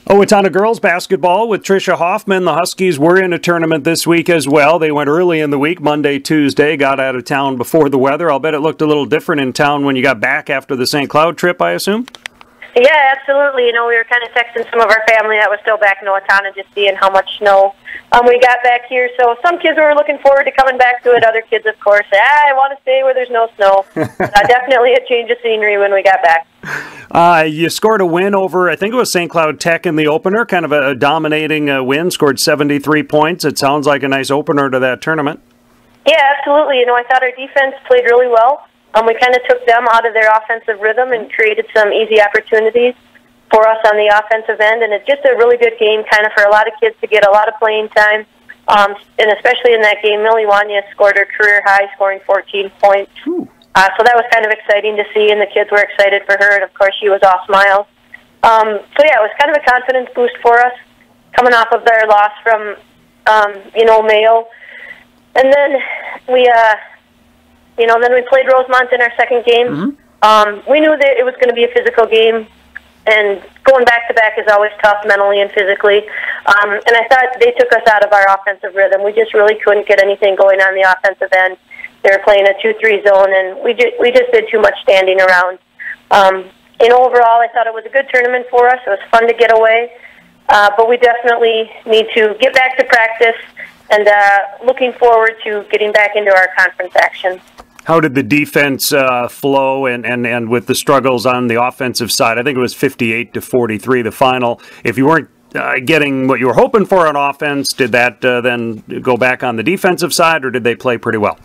Owatonna girls basketball with Tricia Hoffman. The Huskies were in a tournament this week as well. They went early in the week, Monday, Tuesday, got out of town before the weather. I'll bet it looked a little different in town when you got back after the St. Cloud trip, I assume? Yeah, absolutely. You know, we were kind of texting some of our family that was still back in Owatonna, just seeing how much snow we got back here. So some kids were looking forward to coming back to it. Other kids, of course, I want to stay where there's no snow. Definitely a change of scenery when we got back. You scored a win over, I think it was St. Cloud Tech in the opener, kind of a dominating win, scored 73 points. It sounds like a nice opener to that tournament. Yeah, absolutely. You know, I thought our defense played really well. We kind of took them out of their offensive rhythm and created some easy opportunities for us on the offensive end. And it's just a really good game kind of for a lot of kids to get a lot of playing time. And especially in that game, Millie Wanya scored her career high, scoring 14 points. So that was kind of exciting to see, and the kids were excited for her. And, of course, she was off miles. So, yeah, it was kind of a confidence boost for us coming off of their loss from, Mayo. And then then we played Rosemont in our second game. We knew that it was going to be a physical game, and going back-to-back is always tough mentally and physically. And I thought they took us out of our offensive rhythm. We just really couldn't get anything going on the offensive end. They were playing a 2-3 zone, and we just did too much standing around. Overall, I thought it was a good tournament for us. It was fun to get away, but we definitely need to get back to practice and looking forward to getting back into our conference action. How did the defense flow and with the struggles on the offensive side? I think it was 58-43, the final. If you weren't getting what you were hoping for on offense, did that then go back on the defensive side, or did they play pretty well?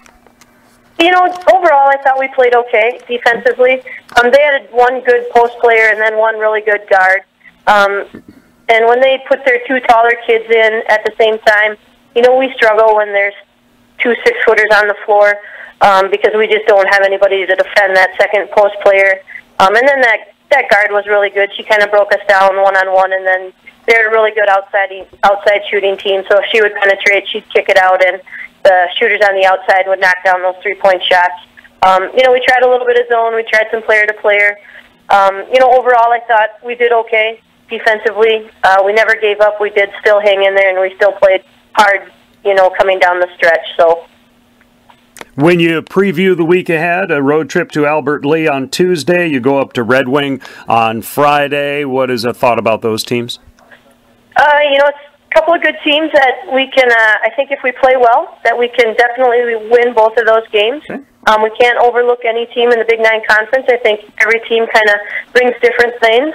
You know, overall, I thought we played okay defensively. They had one good post player and then one really good guard. And when they put their two taller kids in at the same time, you know, we struggle when there's two 6-footers on the floor because we just don't have anybody to defend that second post player. And then that guard was really good. She kind of broke us down one-on-one, and then they're a really good outside shooting team. So if she would penetrate, she'd kick it out, and the shooters on the outside would knock down those three-point shots. We tried a little bit of zone. We tried some player-to-player. Overall, I thought we did okay defensively. We never gave up. We did still hang in there, and we still played hard, coming down the stretch. So, when you preview the week ahead, a road trip to Albert Lee on Tuesday, you go up to Red Wing on Friday. What is a thought about those teams? It's a couple of good teams that we can, I think if we play well, that we can definitely win both of those games. Okay. We can't overlook any team in the Big 9 Conference. I think every team kind of brings different things.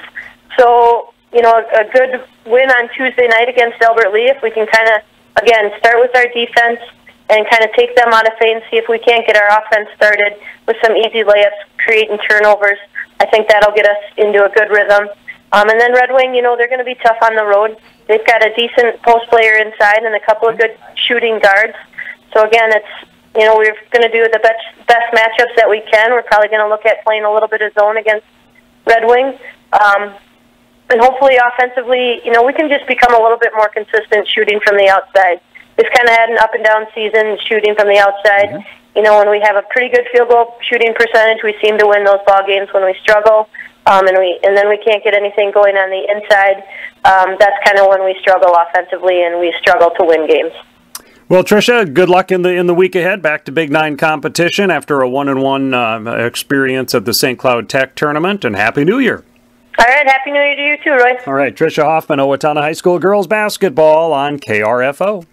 So, a good win on Tuesday night against Albert Lee, if we can kind of, again, start with our defense and kind of take them out of phase, see if we can't get our offense started with some easy layups, creating turnovers. I think that'll get us into a good rhythm. And then Red Wing, they're going to be tough on the road. They've got a decent post player inside and a couple of good shooting guards. So, again, we're going to do the best matchups that we can. We're probably going to look at playing a little bit of zone against Red Wing. And hopefully offensively, we can just become a little bit more consistent shooting from the outside. We've kind of had an up-and-down season shooting from the outside. When we have a pretty good field goal shooting percentage, we seem to win those ball games. When we struggle, and then we can't get anything going on the inside, that's kind of when we struggle offensively and we struggle to win games. Well, Tricia, good luck in the week ahead. Back to Big 9 competition after a 1-1 experience at the St. Cloud Tech tournament, and Happy New Year. All right, Happy New Year to you too, Roy. All right, Tricia Hoffman, Owatonna High School girls basketball on KRFO.